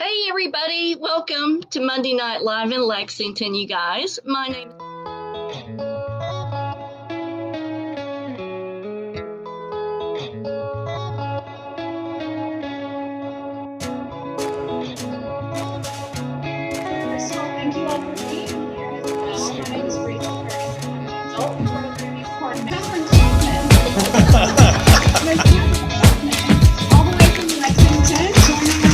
Hey everybody, welcome to Monday Night Live in Lexington, you guys. My name First of all, thank you all for being here as well. My name is Rachel Harrison. I'm an adult programming coordinator. Kathryn Kauffman. Miss Kathryn Kauffman, all the way from Lexington, joining us here tonight.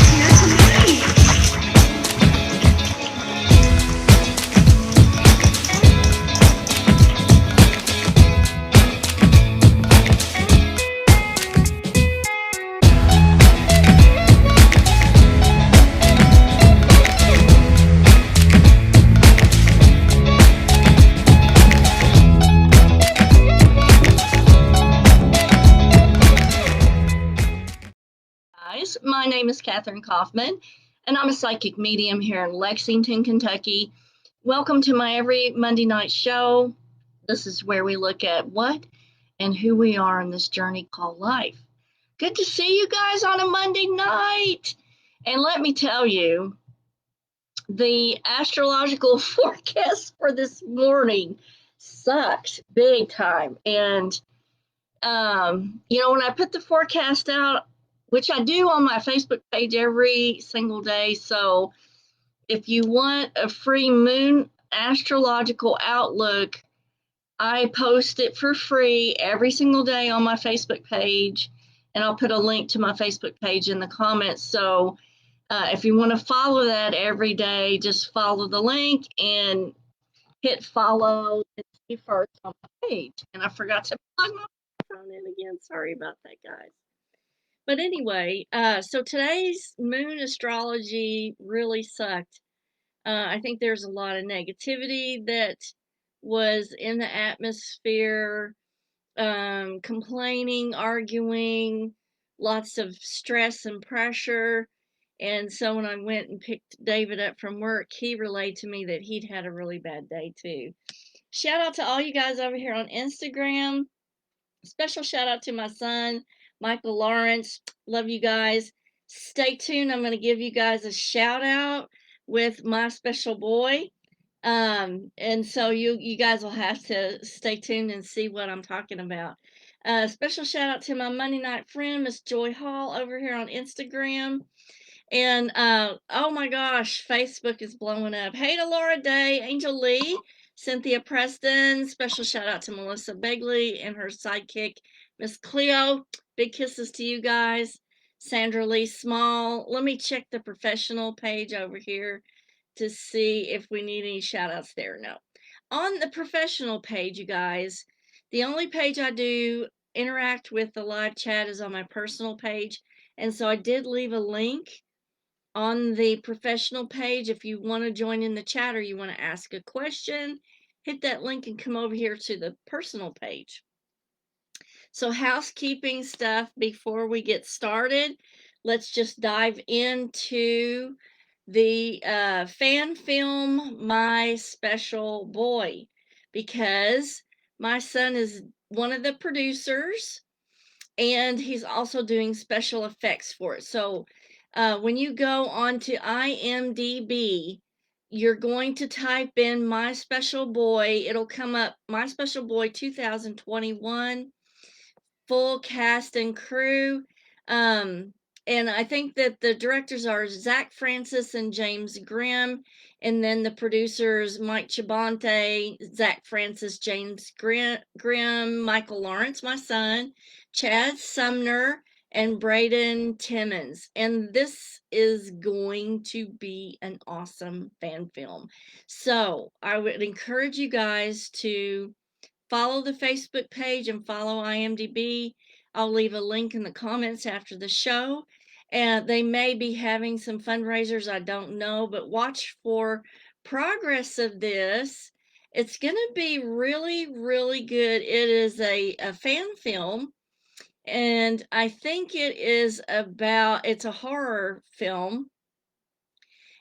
My name is Kathryn Kauffman, and I'm a psychic medium here in Lexington, Kentucky. Welcome to my every Monday night show. This is where we look at what and who we are in this journey called life. Good to see you guys on a Monday night. And let me tell you, the astrological forecast for this morning sucks big time. And when I put the forecast out, which I do on my Facebook page every single day. So if you want a free moon astrological outlook, I post it for free every single day on my Facebook page. And I'll put a link to my Facebook page in the comments. So if you want to follow that every day, just follow the link and hit follow and see first on my page. And I forgot to plug my phone in again. Sorry about that, guys. But anyway, so today's moon astrology really sucked. I think there's a lot of negativity that was in the atmosphere, complaining, arguing, lots of stress and pressure. And so when I went and picked David up from work, he relayed to me that he'd had a really bad day too. Shout out to all you guys over here on Instagram. Special shout out to my son, Michael Lawrence. Love you guys. Stay tuned. I'm going to give you guys a shout out with my special boy. And so you guys will have to stay tuned and see what I'm talking about. Special shout out to my Monday night friend, Miss Joy Hall, over here on Instagram. And oh my gosh, Facebook is blowing up. Hey to Laura Day, Angel Lee, Cynthia Preston. Special shout out to Melissa Begley and her sidekick, Miss Cleo. Big kisses to you guys. Sandra Lee Small. Let me check the professional page over here to see if we need any shout outs there. No. On the professional page, you guys, the only page I do interact with the live chat is on my personal page. And so I did leave a link on the professional page. If you want to join in the chat or you want to ask a question, hit that link and come over here to the personal page. So housekeeping stuff before we get started. Let's just dive into the fan film My Special Boy, because my son is one of the producers and he's also doing special effects for it. So when you go on to IMDb, you're going to type in My Special Boy. It'll come up My Special Boy 2021, full cast and crew. And I think that the directors are Zach Francis and James Grimm, and then the producers Mike Chabante, Zach Francis, James Grimm, Michael Lawrence, my son, Chad Sumner, and Braden Timmons. And this is going to be an awesome fan film. So I would encourage you guys to follow the Facebook page and follow IMDb. I'll leave a link in the comments after the show. And they may be having some fundraisers, I don't know, but watch for progress of this. It's going to be really, really good. It is a fan film, and I think it's a horror film.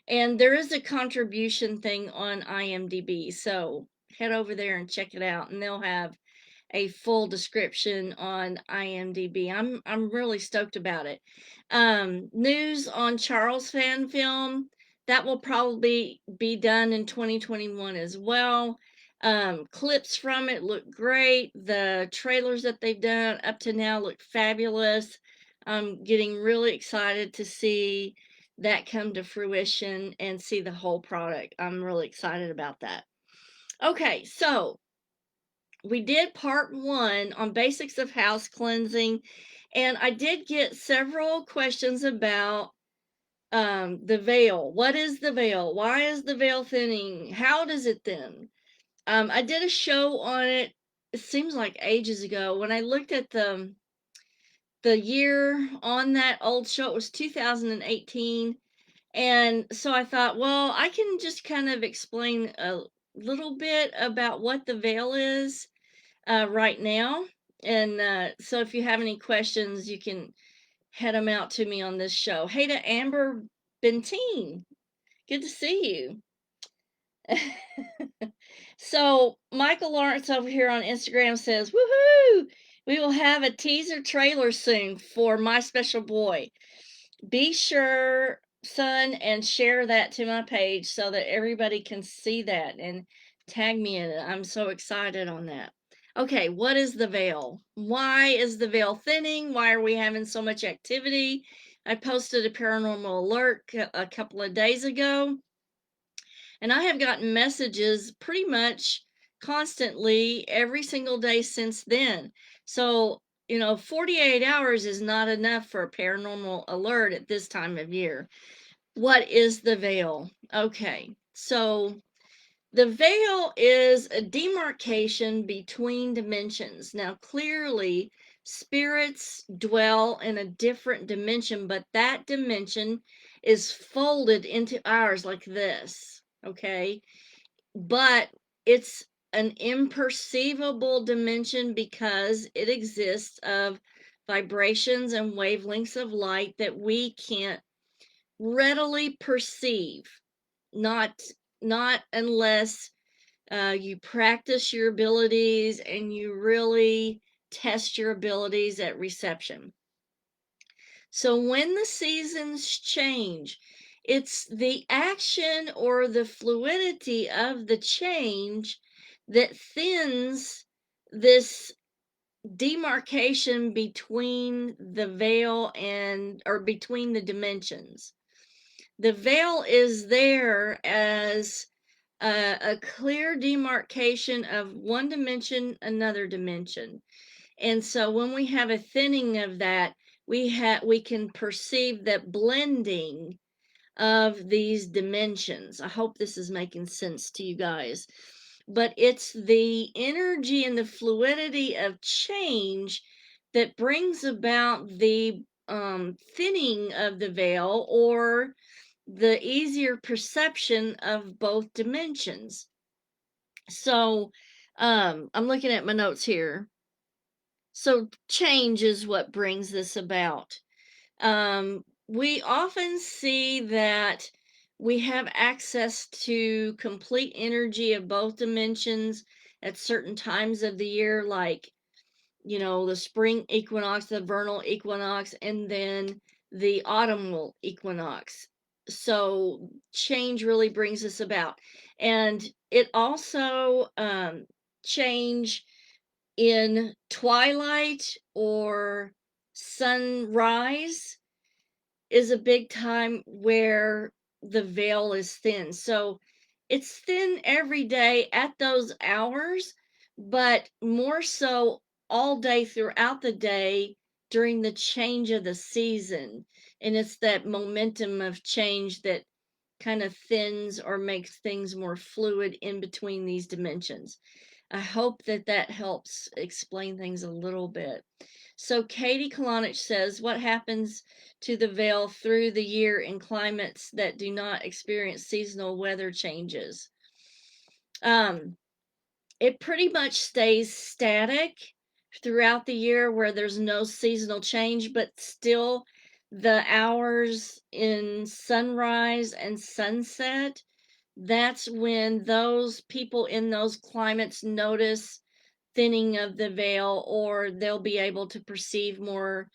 And there is a contribution thing on IMDb. So head over there and check it out, and they'll have a full description on IMDb. I'm really stoked about it. News on Charles fan film, that will probably be done in 2021 as well. Clips from it look great. The trailers that they've done up to now look fabulous. I'm getting really excited to see that come to fruition and see the whole product. I'm really excited about that. Okay, so we did part 1 on basics of house cleansing, and I did get several questions about the veil. What is the veil? Why is the veil thinning? How does it thin? I did a show on it. It seems like ages ago. When I looked at the year on that old show, it was 2018. And so I thought, well, I can just kind of explain a little bit about what the veil is right now. And so if you have any questions, you can head them out to me on this show. Hey to Amber Benteen. Good to see you. So Michael Lawrence over here on Instagram says, woohoo! We will have a teaser trailer soon for My Special Boy. Be sure, son, and share that to my page so that everybody can see that and tag me in it. I'm so excited on that. Okay, what is the veil? Why is the veil thinning? Why are we having so much activity? I posted a paranormal alert a couple of days ago, and I have gotten messages pretty much constantly every single day since then. So, 48 hours is not enough for a paranormal alert at this time of year. What is the veil? Okay, so the veil is a demarcation between dimensions. Now, clearly, spirits dwell in a different dimension, but that dimension is folded into ours like this, okay? But it's an imperceivable dimension because it exists of vibrations and wavelengths of light that we can't readily perceive. Not unless you practice your abilities and you really test your abilities at reception. So when the seasons change, it's the action or the fluidity of the change that thins this demarcation between the veil or between the dimensions. The veil is there as a clear demarcation of one dimension, another dimension. And so when we have a thinning of that, we can perceive that blending of these dimensions. I hope this is making sense to you guys. But it's the energy and the fluidity of change that brings about the thinning of the veil or the easier perception of both dimensions. So I'm looking at my notes here. So change is what brings this about. We often see that we have access to complete energy of both dimensions at certain times of the year, like, the spring equinox, the vernal equinox, and then the autumnal equinox. So change really brings this about. And it also change in twilight or sunrise is a big time where the veil is thin. So it's thin every day at those hours, but more so all day throughout the day during the change of the season. And it's that momentum of change that kind of thins or makes things more fluid in between these dimensions. I hope that that helps explain things a little bit. So Katie Kalonich says, what happens to the veil through the year in climates that do not experience seasonal weather changes? It pretty much stays static throughout the year where there's no seasonal change, but still the hours in sunrise and sunset, that's when those people in those climates notice thinning of the veil, or they'll be able to perceive more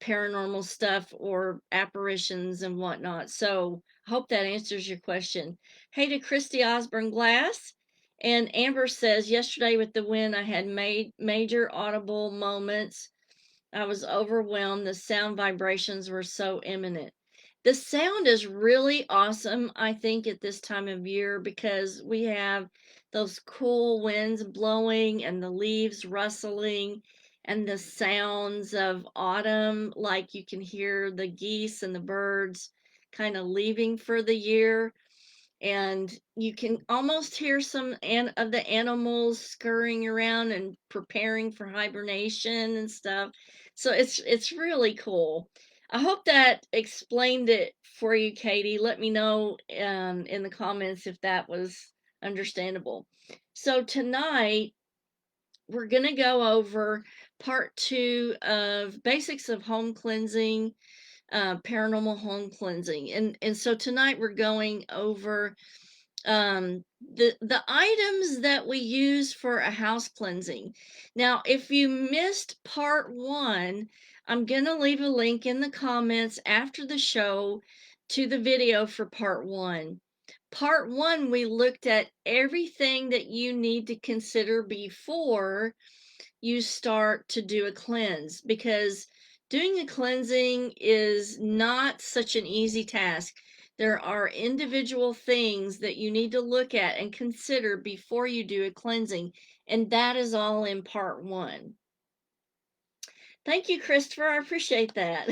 paranormal stuff or apparitions and whatnot. So I hope that answers your question. Hey to Christy Osborne Glass. And Amber says, yesterday with the wind, I had major audible moments. I was overwhelmed. The sound vibrations were so imminent. The sound is really awesome, I think, at this time of year because we have those cool winds blowing and the leaves rustling and the sounds of autumn, like you can hear the geese and the birds kind of leaving for the year, and you can almost hear some of the animals scurrying around and preparing for hibernation and stuff. So it's really cool. I hope that explained it for you, Katie. Let me know in the comments if that was understandable. So tonight we're going to go over part 2 of basics of home cleansing, paranormal home cleansing, and so tonight we're going over the items that we use for a house cleansing. Now, if you missed part 1, I'm going to leave a link in the comments after the show to the video for part 1. Part 1, we looked at everything that you need to consider before you start to do a cleanse, because doing a cleansing is not such an easy task. There are individual things that you need to look at and consider before you do a cleansing, and that is all in part 1. Thank you, Christopher. I appreciate that.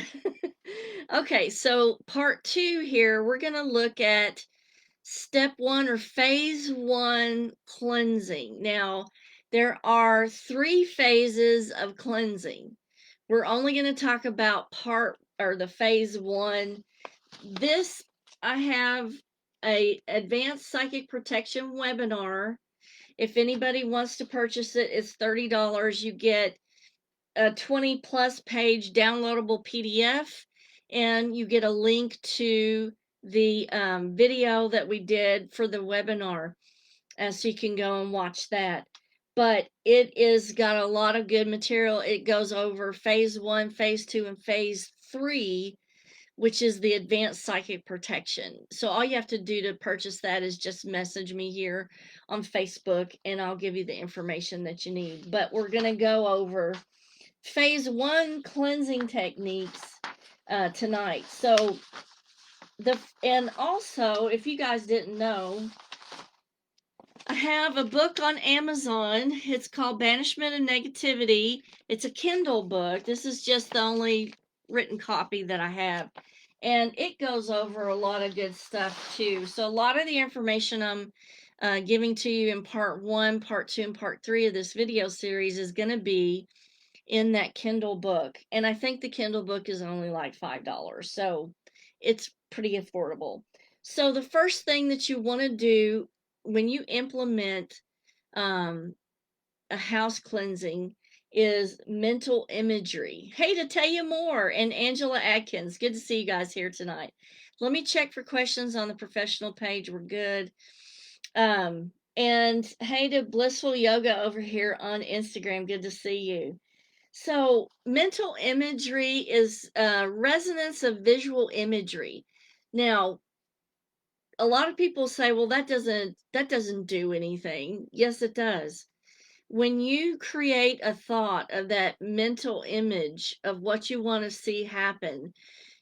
Okay, so part 2 here, we're going to look at step 1 or phase 1 cleansing. Now, there are 3 phases of cleansing. We're only going to talk about the phase 1. This, I have a advanced psychic protection webinar. If anybody wants to purchase it, it's $30. You get a 20 plus page downloadable PDF, and you get a link to the video that we did for the webinar, so you can go and watch that. But it is got a lot of good material. It goes over phase 1, phase 2, and phase 3, which is the advanced psychic protection. So all you have to do to purchase that is just message me here on Facebook, and I'll give you the information that you need. But we're going to go over phase 1 cleansing techniques tonight. So and also, if you guys didn't know, I have a book on Amazon. It's called Banishment of Negativity. It's a Kindle book. This is just the only written copy that I have, and it goes over a lot of good stuff too. So a lot of the information I'm giving to you in part 1, part 2, and part 3 of this video series is going to be in that Kindle book. And I think the Kindle book is only like $5. So it's pretty affordable. So the first thing that you want to do when you implement a house cleansing is mental imagery. Hey, to tell you more, and Angela Adkins, good to see you guys here tonight. Let me check for questions on the professional page. We're good. And hey to Blissful Yoga over here on Instagram, good to see you. So mental imagery is resonance of visual imagery. Now, a lot of people say, well, that doesn't do anything. Yes, it does. When you create a thought of that mental image of what you want to see happen,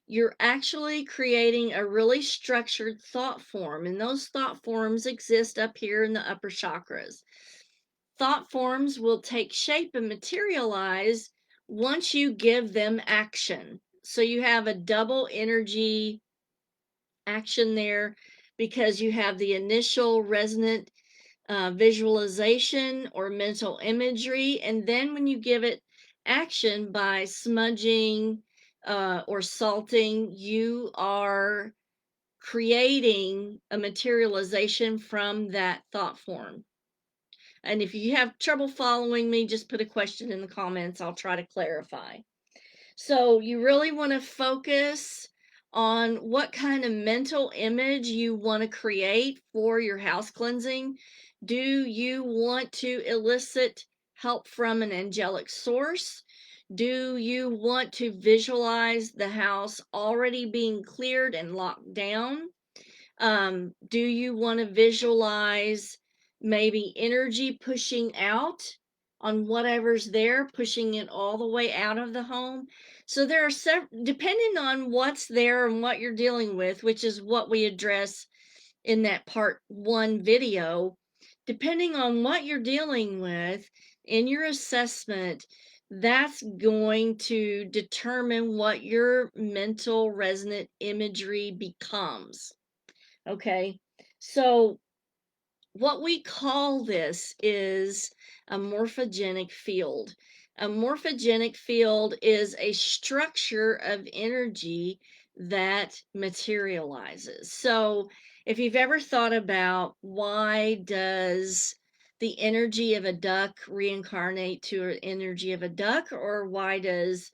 you're actually creating a really structured thought form, and those thought forms exist up here in the upper chakras. Thought forms will take shape and materialize once you give them action. So you have a double energy action there, because you have the initial resonant visualization or mental imagery, and then when you give it action by smudging or salting, you are creating a materialization from that thought form. And if you have trouble following me, just put a question in the comments. I'll try to clarify. So you really want to focus on what kind of mental image you want to create for your house cleansing. Do you want to elicit help from an angelic source? Do you want to visualize the house already being cleared and locked down? Do you want to visualize maybe energy pushing out on whatever's there, pushing it all the way out of the home? So there are several, depending on what's there and what you're dealing with, which is what we address in that part one video, depending on what you're dealing with in your assessment, that's going to determine what your mental resonant imagery becomes. Okay, so what we call this is a morphogenic field. A morphogenic field is a structure of energy that materializes. So if you've ever thought about why does the energy of a duck reincarnate to an energy of a duck, or why does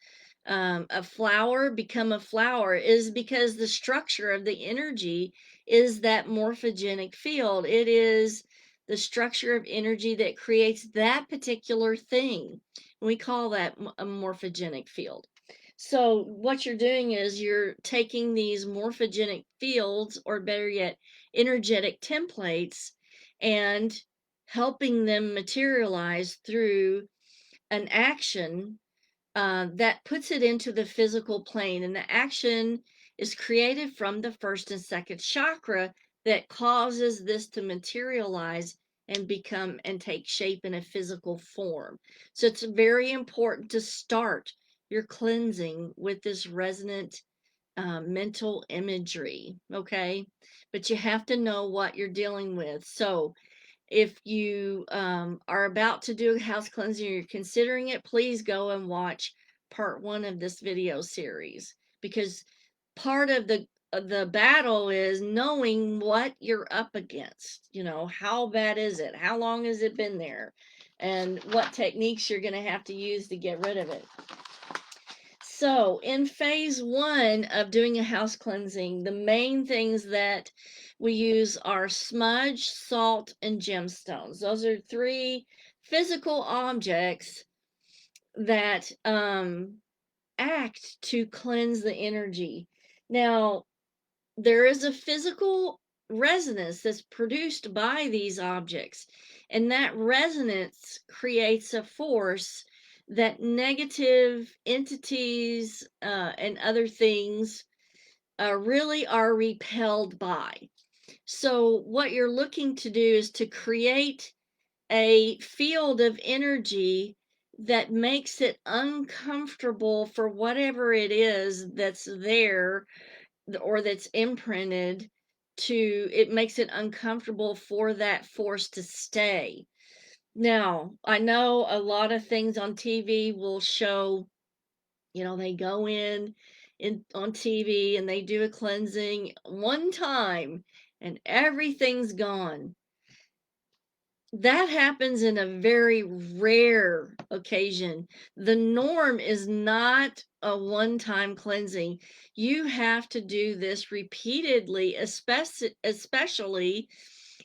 a flower become a flower, is because the structure of the energy is that morphogenic field. It is the structure of energy that creates that particular thing. We call that a morphogenic field. So what you're doing is you're taking these morphogenic fields, or better yet, energetic templates, and helping them materialize through an action that puts it into the physical plane. And the action is created from the first and second chakra that causes this to materialize and become and take shape in a physical form. So it's very important to start your cleansing with this resonant mental imagery. Okay, but you have to know what you're dealing with. So if you are about to do a house cleansing, or you're considering it, please go and watch part one of this video series, because part of the battle is knowing what you're up against. You know, how bad is it? How long has it been there? And what techniques you're going to have to use to get rid of it. So, in phase one of doing a house cleansing, the main things that we use are smudge, salt, and gemstones. Those are three physical objects that act to cleanse the energy. Now, there is a physical resonance that's produced by these objects, and that resonance creates a force that negative entities and other things really are repelled by. So what you're looking to do is to create a field of energy that makes it uncomfortable for whatever it is that's there, or that's imprinted to, it makes it uncomfortable for that force to stay. Now, I know a lot of things on TV will show, they go in on TV and they do a cleansing one time and everything's gone. That happens in a very rare occasion. The norm is not a one-time cleansing. You have to do this repeatedly, especially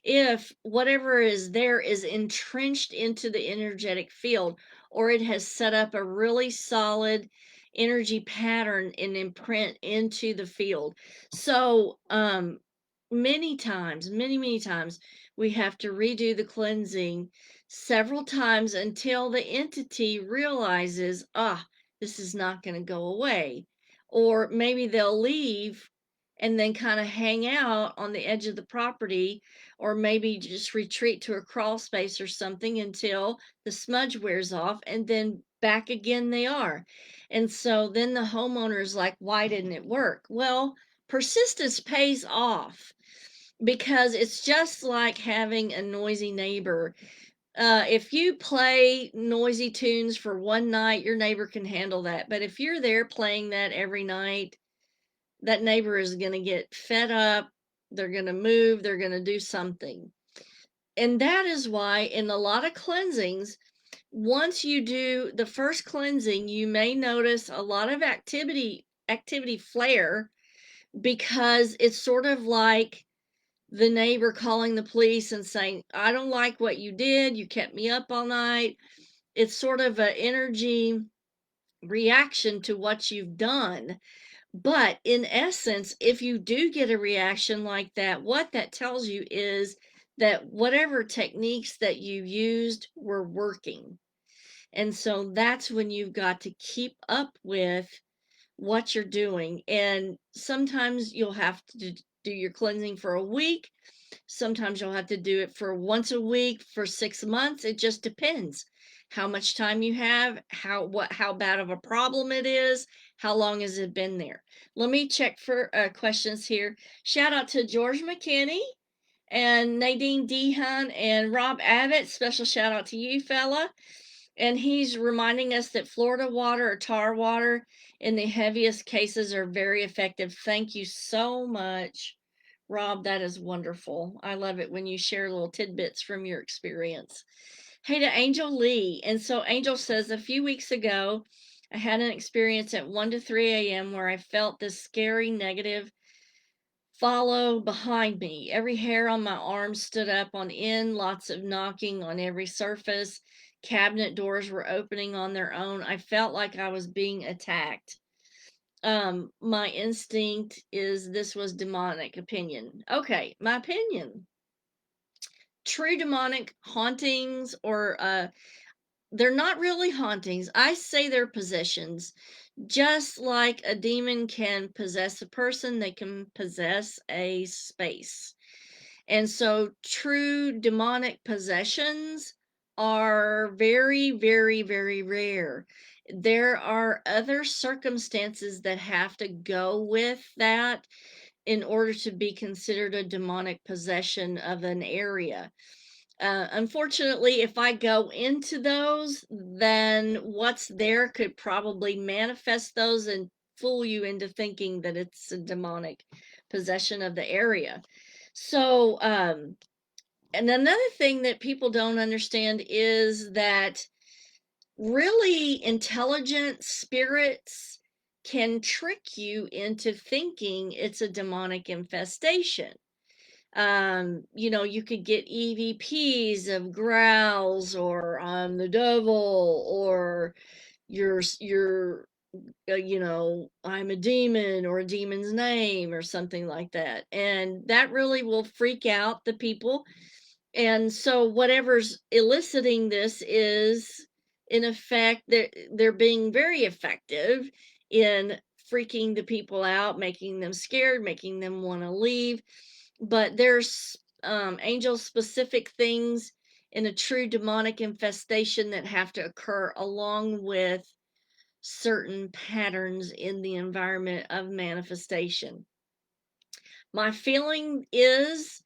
if whatever is there is entrenched into the energetic field, or it has set up a really solid energy pattern and imprint into the field. So many times we have to redo the cleansing several times until the entity realizes, this is not going to go away. Or maybe they'll leave and then kind of hang out on the edge of the property, or maybe just retreat to a crawl space or something until the smudge wears off, and then back again they are. And so then the homeowner's like, why didn't it work? Well, persistence pays off, because it's just like having a noisy neighbor. If you play noisy tunes for one night, your neighbor can handle that. But if you're there playing that every night, that neighbor is going to get fed up. They're going to move. They're going to do something. And that is why in a lot of cleansings, once you do the first cleansing, you may notice a lot of activity flare, because it's sort of like the neighbor calling the police and saying, I don't like what you did. You kept me up all night. It's sort of an energy reaction to what you've done. But in essence, if you do get a reaction like that, what that tells you is that whatever techniques that you used were working. And so that's when you've got to keep up with what you're doing. And sometimes you'll have to do your cleansing for a week. Sometimes you'll have to do it for once a week for 6 months. It just depends how much time you have, how bad of a problem it is, how long has it been there. Let me check for questions here. Shout out to George McKinney and Nadine Dehan and Rob Abbott. Special shout out to you, fella. And he's reminding us that Florida water or tar water in the heaviest cases are very effective. Thank you so much, Rob. That is wonderful. I love it when you share little tidbits from your experience. Hey, to Angel Lee. And so Angel says, a few weeks ago, I had an experience at 1 to 3 a.m. where I felt this scary negative follow behind me. Every hair on my arm stood up on end, lots of knocking on every surface. Cabinet doors were opening on their own. I felt like I was being attacked. My instinct is this was demonic. Opinion. Okay, my opinion. True demonic hauntings, or they're not really hauntings. I say they're possessions. Just like a demon can possess a person, they can possess a space. And so true demonic possessions are very, very, very rare. There are other circumstances that have to go with that in order to be considered a demonic possession of an area. Unfortunately, if I go into those, then what's there could probably manifest those and fool you into thinking that it's a demonic possession of the area. So, and another thing that people don't understand is that really intelligent spirits can trick you into thinking it's a demonic infestation. You could get EVPs of growls, or the devil, or your I'm a demon, or a demon's name, or something like that, and that really will freak out the people. And so whatever's eliciting this is, in effect, they're being very effective in freaking the people out, making them scared, making them want to leave. But there's angel specific things in a true demonic infestation that have to occur along with certain patterns in the environment of manifestation. My feeling is,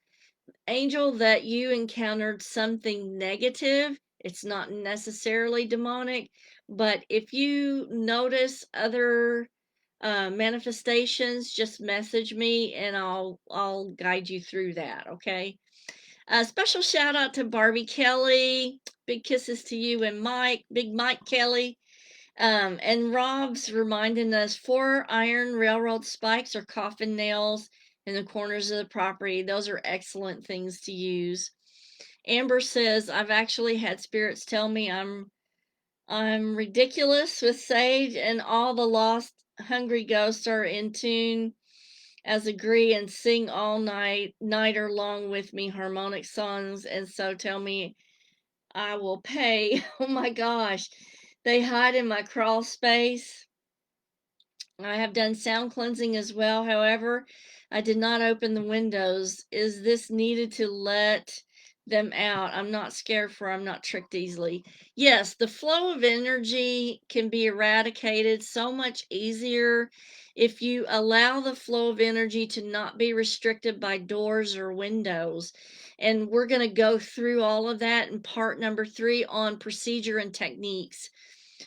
Angel, that you encountered something negative. It's not necessarily demonic, but if you notice other manifestations, just message me and I'll guide you through that. Okay. Special shout out to Barbie Kelly. Big kisses to you and Mike, Big Mike Kelly. And Rob's reminding us 4 iron railroad spikes or coffin nails in the corners of the property. Those are excellent things to use. Amber says, I've actually had spirits tell me I'm ridiculous with sage, and all the lost hungry ghosts are in tune as agree and sing all nighter long with me harmonic songs, and so tell me I will pay. Oh my gosh. They hide in my crawl space. I have done sound cleansing as well. However, I did not open the windows. Is this needed to let them out? I'm not scared, for I'm not tricked easily. Yes, the flow of energy can be eradicated so much easier if you allow the flow of energy to not be restricted by doors or windows. And we're going to go through all of that in part number 3 on procedure and techniques.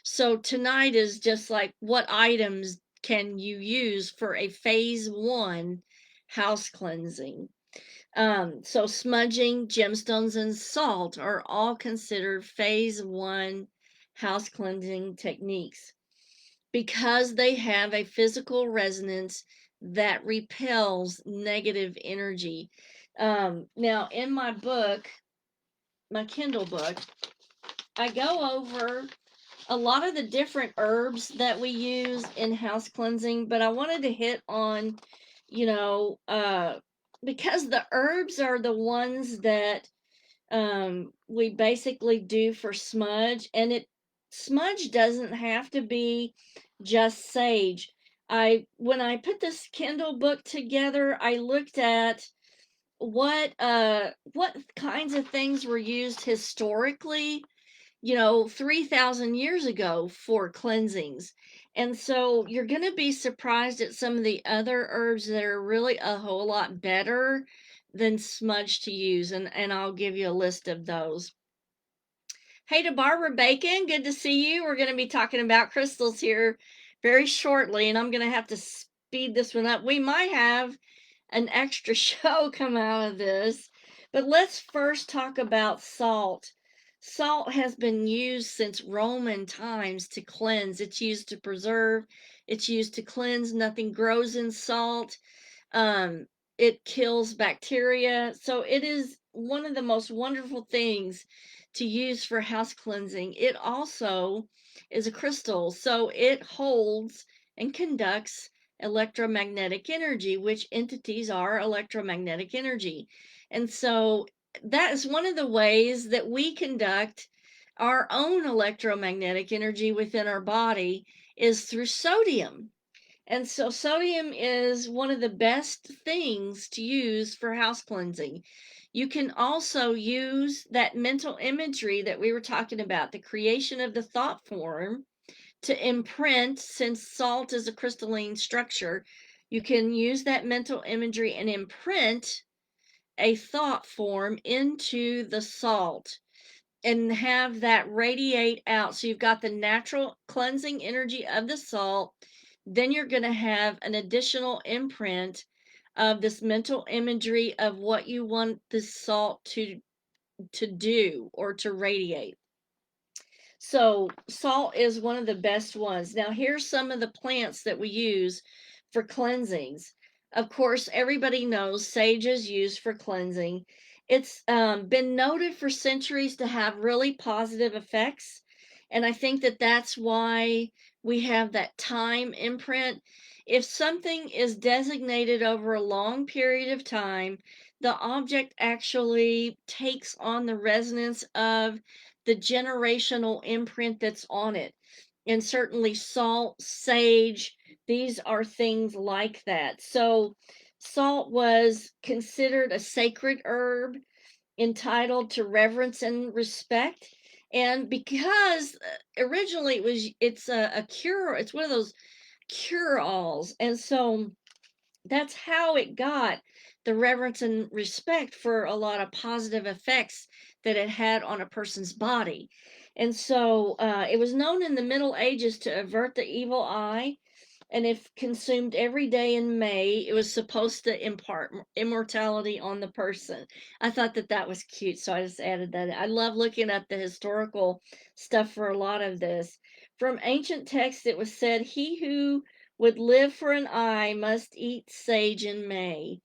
So tonight is just like, what items can you use for a phase 1 house cleansing? So smudging, gemstones, and salt are all considered phase 1 house cleansing techniques because they have a physical resonance that repels negative energy. Now, in my book, my Kindle book, I go over a lot of the different herbs that we use in house cleansing, but I wanted to hit on, you know, because the herbs are the ones that we basically do for smudge, and it smudge doesn't have to be just sage. When I put this Kindle book together, I looked at what kinds of things were used historically, 3,000 years ago for cleansings. And so you're going to be surprised at some of the other herbs that are really a whole lot better than smudge to use. And I'll give you a list of those. Hey to Barbara Bacon, good to see you. We're going to be talking about crystals here very shortly, and I'm going to have to speed this one up. We might have an extra show come out of this, but let's first talk about salt. Salt has been used since Roman times to cleanse. It's used to preserve, it's used to cleanse. Nothing grows in salt. Um, it kills bacteria. So it is one of the most wonderful things to use for house cleansing. It also is a crystal, so it holds and conducts electromagnetic energy, which entities are electromagnetic energy. And so that is one of the ways that we conduct our own electromagnetic energy within our body is through sodium. And so sodium is one of the best things to use for house cleansing. You can also use that mental imagery that we were talking about, the creation of the thought form, to imprint, since salt is a crystalline structure, you can use that mental imagery and imprint a thought form into the salt and have that radiate out. So you've got the natural cleansing energy of the salt. Then you're going to have an additional imprint of this mental imagery of what you want the salt to do or to radiate. So salt is one of the best ones. Now here's some of the plants that we use for cleansings. Of course, everybody knows sage is used for cleansing. It's been noted for centuries to have really positive effects. And I think that that's why we have that time imprint. If something is designated over a long period of time, the object actually takes on the resonance of the generational imprint that's on it. And certainly salt, sage, these are things like that. So salt was considered a sacred herb entitled to reverence and respect. And because originally it's a cure, it's one of those cure-alls. And so that's how it got the reverence and respect for a lot of positive effects that it had on a person's body. And so it was known in the Middle Ages to avert the evil eye. And if consumed every day in May, it was supposed to impart immortality on the person. I thought that that was cute, so I just added that. I love looking up the historical stuff for a lot of this. From ancient texts, it was said, "He who would live for an eye must eat sage in May."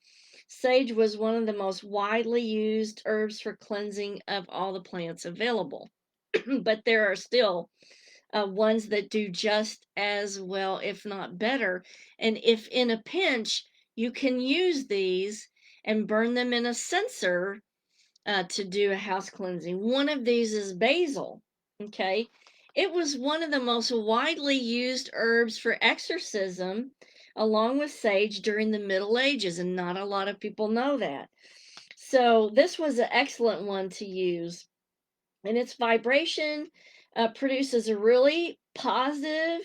Sage was one of the most widely used herbs for cleansing of all the plants available. But there are still ones that do just as well, if not better. And if in a pinch, you can use these and burn them in a censer to do a house cleansing. One of these is basil. Okay. It was one of the most widely used herbs for exorcism, along with sage, during the Middle Ages, and not a lot of people know that. So, this was an excellent one to use. And its vibration produces a really positive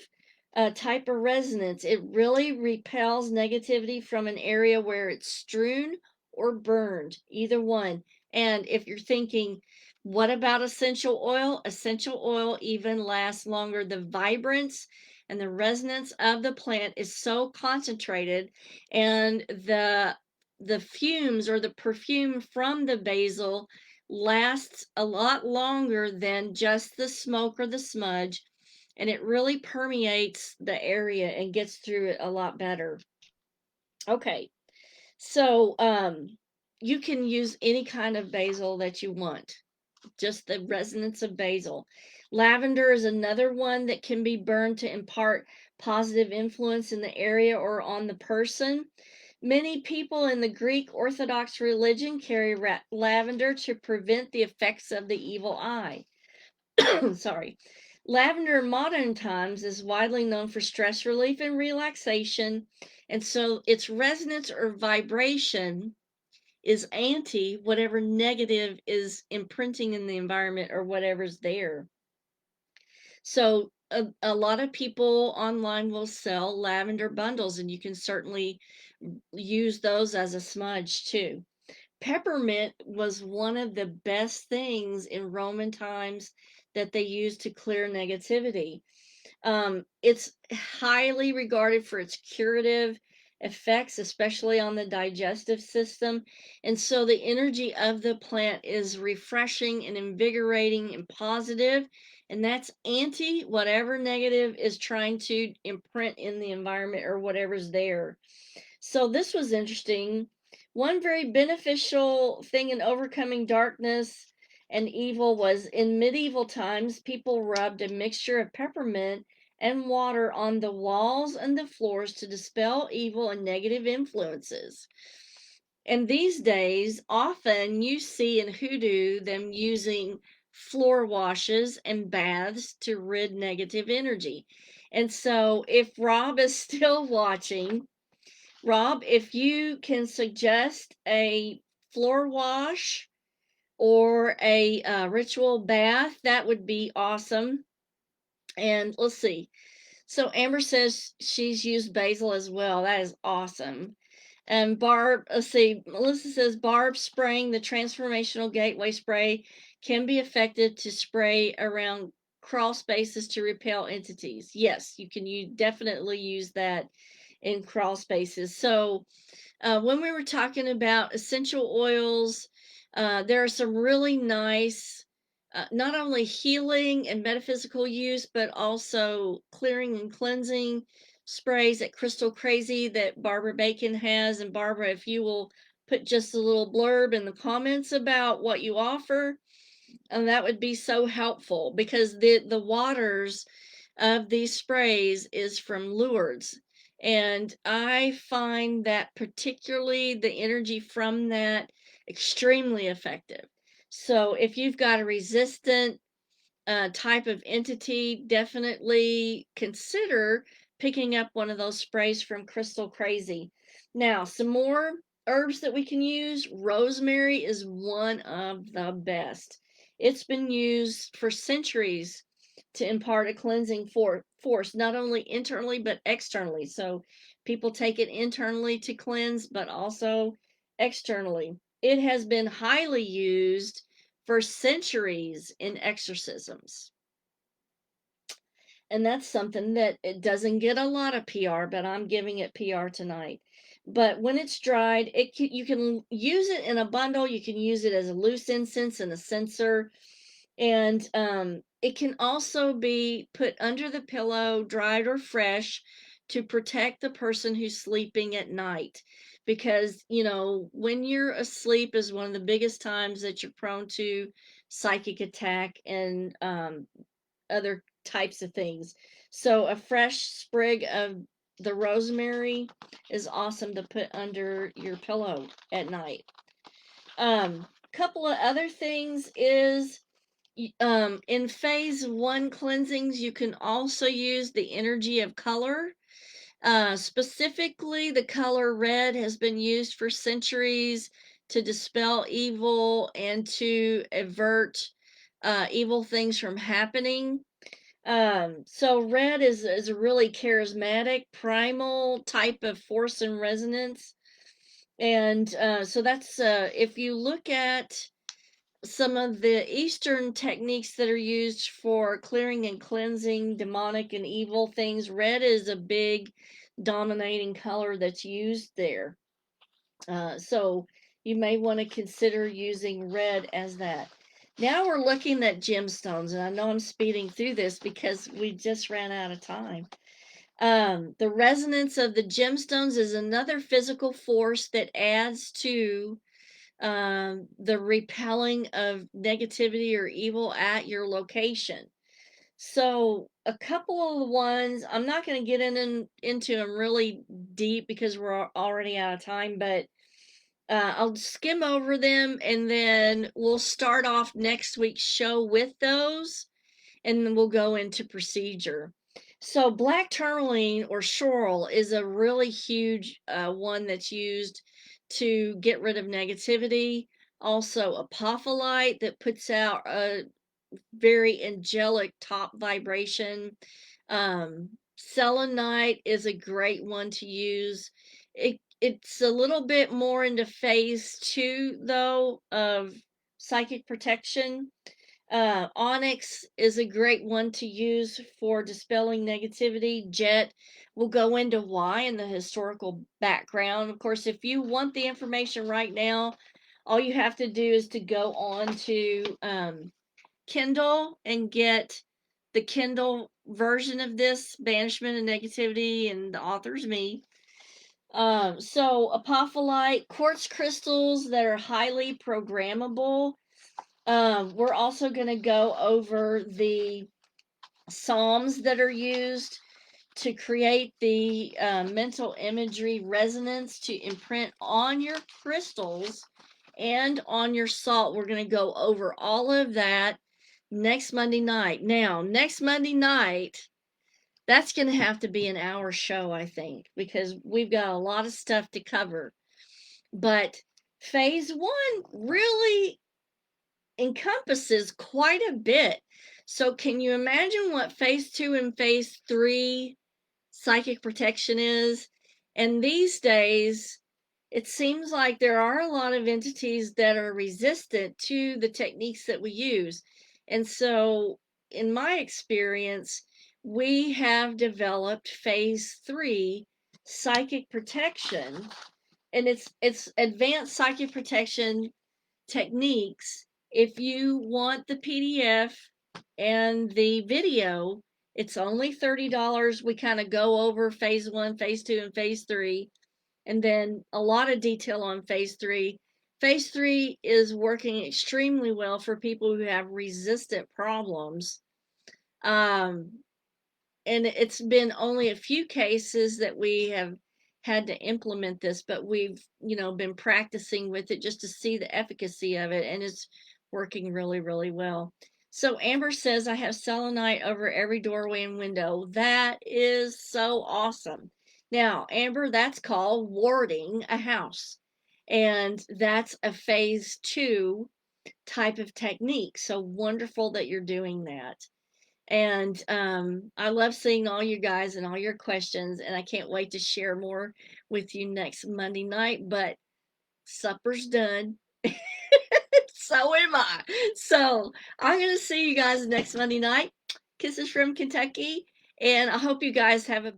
type of resonance. It really repels negativity from an area where it's strewn or burned, either one. And if you're thinking, what about essential oil? Essential oil even lasts longer. The vibrance and the resonance of the plant is so concentrated, and the fumes or the perfume from the basil lasts a lot longer than just the smoke or the smudge, and it really permeates the area and gets through it a lot better. Okay, so you can use any kind of basil that you want. just the resonance of basil. Lavender is another one that can be burned to impart positive influence in the area or on the person. Many people in the Greek Orthodox religion carry lavender to prevent the effects of the evil eye. Sorry. Lavender in modern times is widely known for stress relief and relaxation, and so its resonance or vibration is anti whatever negative is imprinting in the environment or whatever's there. So a lot of people online will sell lavender bundles, and you can certainly use those as a smudge too. Peppermint was one of the best things in Roman times that they used to clear negativity. It's highly regarded for its curative effects, especially on the digestive system. And so the energy of the plant is refreshing and invigorating and positive, and that's anti whatever negative is trying to imprint in the environment or whatever's there. So this was interesting. One very beneficial thing in overcoming darkness and evil was in medieval times, people rubbed a mixture of peppermint and water on the walls and the floors to dispel evil and negative influences. And these days, often you see in hoodoo them using floor washes and baths to rid negative energy. And so, if Rob is still watching, Rob, if you can suggest a floor wash or a ritual bath, that would be awesome. And let's see. So Amber says she's used basil as well. That is awesome. And Barb, let's see, Melissa says Barb spraying the transformational gateway spray can be effective to spray around crawl spaces to repel entities. Yes, you can definitely use that in crawl spaces. So when we were talking about essential oils, there are some really nice, not only healing and metaphysical use, but also clearing and cleansing sprays at Crystal Crazy that Barbara Bacon has. And Barbara, if you will put just a little blurb in the comments about what you offer, and that would be so helpful because the waters of these sprays is from Lourdes. And I find that particularly the energy from that extremely effective. So if you've got a resistant type of entity, definitely consider picking up one of those sprays from Crystal Crazy. Now, some more herbs that we can use. Rosemary is one of the best. It's been used for centuries to impart a cleansing force, not only internally but externally. So people take it internally to cleanse, but also externally. It has been highly used for centuries in exorcisms. And that's something that it doesn't get a lot of PR, but I'm giving it PR tonight. But when it's dried, you can use it in a bundle. You can use it as a loose incense and a censer. And it can also be put under the pillow, dried or fresh, to protect the person who's sleeping at night. Because, when you're asleep is one of the biggest times that you're prone to psychic attack and other types of things. So a fresh sprig of the rosemary is awesome to put under your pillow at night. Couple of other things is in phase 1 cleansings, you can also use the energy of color. Specifically, the color red has been used for centuries to dispel evil and to avert evil things from happening. So red is a really charismatic, primal type of force and resonance. And so that's if you look at some of the Eastern techniques that are used for clearing and cleansing demonic and evil things, red is a big dominating color that's used there. So you may want to consider using red as that. Now we're looking at gemstones, and I know I'm speeding through this because we just ran out of time. The resonance of the gemstones is another physical force that adds to the repelling of negativity or evil at your location. So a couple of the ones I'm not going to get into them really deep because we're already out of time, but I'll skim over them and then we'll start off next week's show with those, and then we'll go into procedure. So black tourmaline or schorl is a really huge one that's used to get rid of negativity. Also apophyllite that puts out a very angelic top vibration. Selenite is a great one to use. It's a little bit more into phase two though of psychic protection. Onyx is a great one to use for dispelling negativity. Jet will go into why and the historical background. Of course, if you want the information right now, all you have to do is to go on to Kindle and get the Kindle version of this, Banishment of Negativity, and the author's me. So apophyllite, quartz crystals that are highly programmable. We're also going to go over the psalms that are used to create the mental imagery resonance to imprint on your crystals and on your salt. We're going to go over all of that next Monday night. Now, next Monday night, that's going to have to be an hour show, I think, because we've got a lot of stuff to cover. But phase one really encompasses quite a bit. So, can you imagine what phase two and phase three psychic protection is? And these days, it seems like there are a lot of entities that are resistant to the techniques that we use. And so, in my experience, we have developed phase three psychic protection, and it's advanced psychic protection techniques. If you want the PDF and the video, it's only $30. We kind of go over phase one, phase two, and phase three, and then a lot of detail on phase three. Phase three is working extremely well for people who have resistant problems. Um, and it's been only a few cases that we have had to implement this, but we've been practicing with it just to see the efficacy of it, and it's working really, really well. So Amber says, I have selenite over every doorway and window. That is so awesome. Now, Amber, that's called warding a house, and that's a phase two type of technique. So wonderful that you're doing that. And I love seeing all you guys and all your questions, and I can't wait to share more with you next Monday night. But supper's done. So am I. So I'm going to see you guys next Monday night. Kisses from Kentucky. And I hope you guys have a